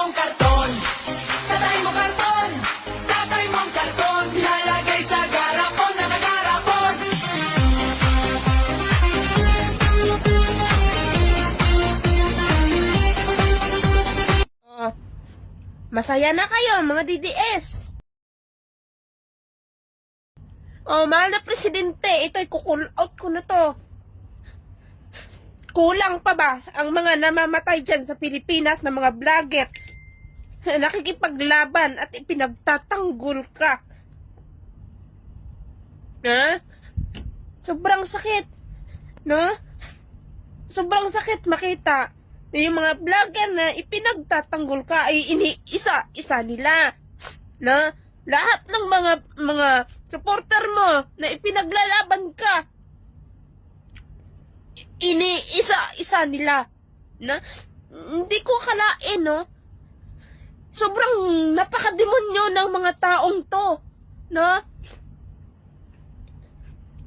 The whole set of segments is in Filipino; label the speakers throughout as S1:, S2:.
S1: mong karton. Tatay mo karton. Tatay mong karton. Nalagay sa garapon, nakagarapon.
S2: Oh, masaya na kayo, mga DDS. Oh, mahal na presidente, ito'y kukul out ko na to. Kulang pa ba ang mga namamatay dyan sa Pilipinas na mga vlogger na nakikipaglaban at ipinagtatanggol ka? Ha? Sobrang sakit, no? Sobrang sakit makita na yung mga vlogger na ipinagtatanggol ka ay iniisa-isa nila, no? Lahat ng mga supporter mo na ipinaglalaban ka, iniisa-isa nila, na hindi ko akalain, no? Sobrang napakademonyo ng mga taong to, no?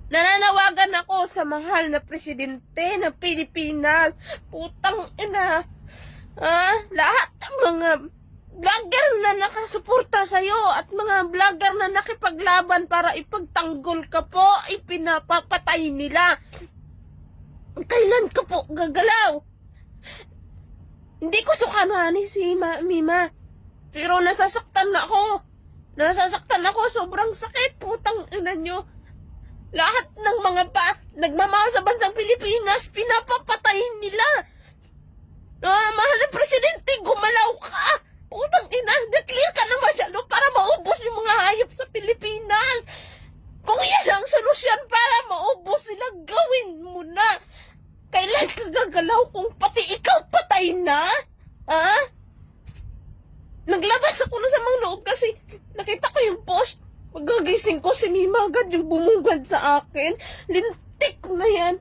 S2: Nananawagan ako sa mahal na presidente ng Pilipinas. Putang ina. Lahat ng mga vlogger na nakasuporta sa'yo at mga vlogger na nakipaglaban para ipagtanggol ka po, ipinapapatay nila. Kailan ka po gagalaw? Hindi ko sukanani si Mima. Pero nasasaktan ako. Sobrang sakit. Putang ina nyo. Lahat ng mga nagmamahal sa bansang Pilipinas, pinapapatayin nila. Mahal na presidente, gumalaw ka. Putang ina, declare ka na masyado para maubos yung mga hayop sa Pilipinas. Kung yan ang solusyon para maubos sila, gawin mo na. Kailan ka gagalaw kung pati ikaw patay na? Naglabas ako na sa mga loob kasi nakita ko yung post. Pagkagising ko, si Mima agad yung bumungad sa akin. Lintik na yan.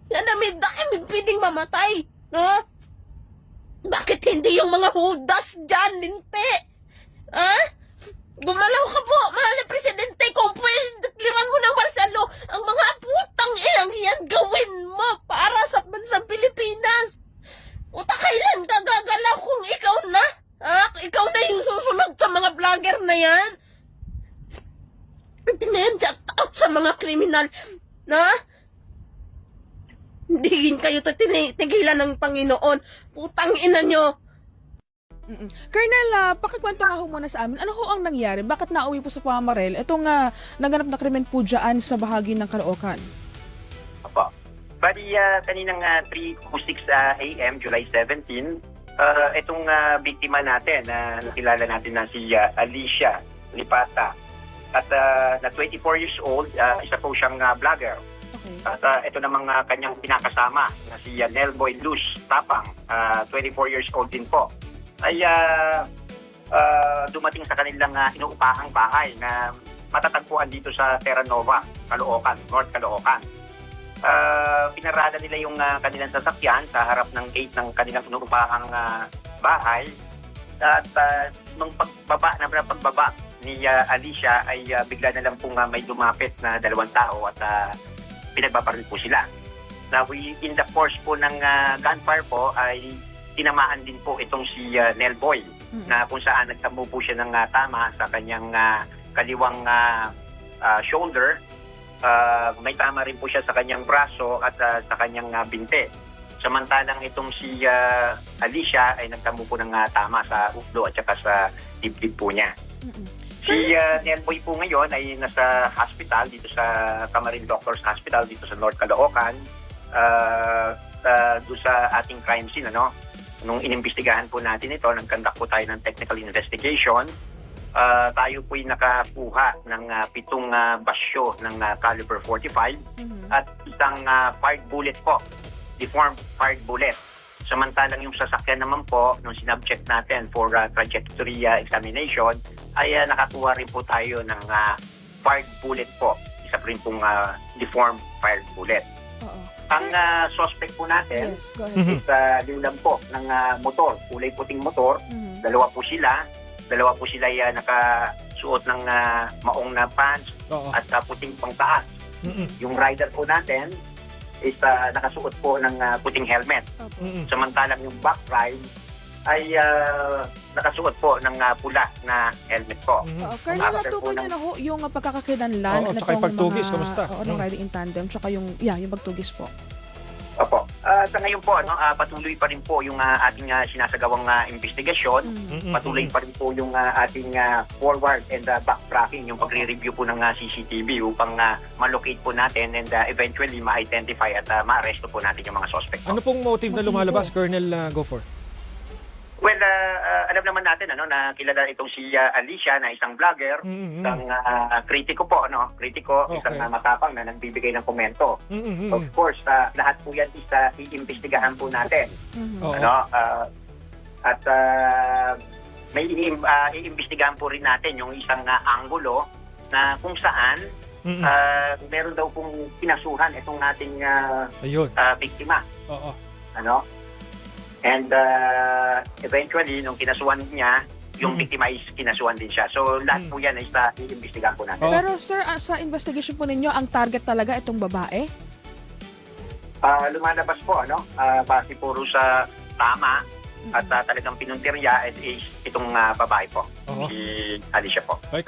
S2: Yan na may dami pwedeng mamatay. Bakit hindi yung mga hudas dyan, linti? Gumalaw ka po, mahal na presidente. Kung pwede, dekliran mo ng martial law. Ang mga putang ilang yan, gawin mo para sa bansang Pilipinas. Uta, kailan ka gagalaw kung ikaw na? Ikaw na yung susunod sa mga vlogger na yan? Tingnan, shout out sa mga kriminal na hindi kayo tigilan ng Panginoon. Putang ina nyo.
S3: Colonel, pakikwento nga ho muna sa amin. Ano ho ang nangyari? Bakit nauwi po sa Pamarel itong naganap na krimen po dyan sa bahagi ng Caloocan?
S4: Opo. Bali, kaninang 3:06 a.m., July 17, itong biktima natin, nakilala natin na si Alicia Lipata. At na 24 years old, isa po siyang vlogger.
S3: Okay.
S4: At ito namang kanyang pinakasama na si Nelboy Luz Tapang, 24 years old din po, ay dumating sa kanilang inuupahang bahay na matatagpuan dito sa Terra Nova, Caloocan, North Caloocan. Pinarada nila yung kanilang sasakyan sa harap ng gate ng kanilang inuupahang bahay. At nung pagbaba ni Alicia ay bigla na lang pong may dumapit na dalawang tao at pinagbabaril po sila. Now, in the course po ng gunfire po ay tinamaan din po itong si Nelboy, na kung saan nagtambo po siya ng tama sa kanyang kaliwang shoulder. May tama rin po siya sa kanyang braso at sa kanyang binte. Samantalang itong si Alicia ay nagtambo po ng tama sa ulo at saka sa dibdib po niya. Si Nelboy po ngayon ay nasa hospital dito sa Camarin Doctors Hospital dito sa North Caloocan, doon sa ating crime scene. Nung inimbestigahan po natin ito, nagkandak po tayo ng technical investigation. Tayo po'y nakakuha ng 7 basyo ng caliber 45 at isang fired bullet po, deformed fired bullet. Samantalang yung sasakyan naman po, nung sinubject natin for trajectory examination, ay nakakuha rin po tayo ng fired bullet po. Isa rin pong deformed fired bullet. Ang suspect po natin is liulam po ng motor, kulay puting motor. Dalawa po sila ay nakasuot ng maong na pants at puting pangtaas. Yung rider po natin is nakasuot po ng puting helmet. Samantalang yung back ride ay nakasuot po ng pula na helmet po.
S3: Colonel,
S4: After
S3: natukoy
S4: po
S3: niyo
S4: ng-
S3: na ho yung pagkakakilanlan
S5: Oo, tsaka yung pagtugis, kamusta?
S3: ng riding in tandem, tsaka yung pagtugis po.
S4: Opo. Sa ngayon po, patuloy pa rin po yung ating sinasagawang investigasyon. Patuloy pa rin po yung ating forward and backtracking, yung pagre-review po ng CCTV upang malocate po natin and eventually ma-identify at ma-arresto po natin yung mga suspect.
S5: Ano pong motive na lumalabas, Colonel Goforth?
S4: Well, alam naman natin na kilala itong si Alicia na isang vlogger, isang kritiko po, kritiko,
S5: Okay.
S4: isang matapang na nagbibigay ng komento. Of course, lahat po yan is iimbestigahan po natin.
S5: Oo.
S4: At may iimbestigahan po rin natin yung isang anggulo na kung saan meron daw pong pinasuhan itong ating
S5: Ayun.
S4: biktima.
S5: Oo.
S4: And eventually, nung kinasuhan niya, yung biktima is kinasuhan din siya. So, lahat po yan ay iimbestigahan po natin.
S5: Oo.
S3: Pero sir, sa investigation po ninyo, ang target talaga itong babae?
S4: Lumalabas po, base puro sa tama at talagang pinuntirya is itong babae po,
S5: Oo.
S4: si Alicia po.
S5: Ay,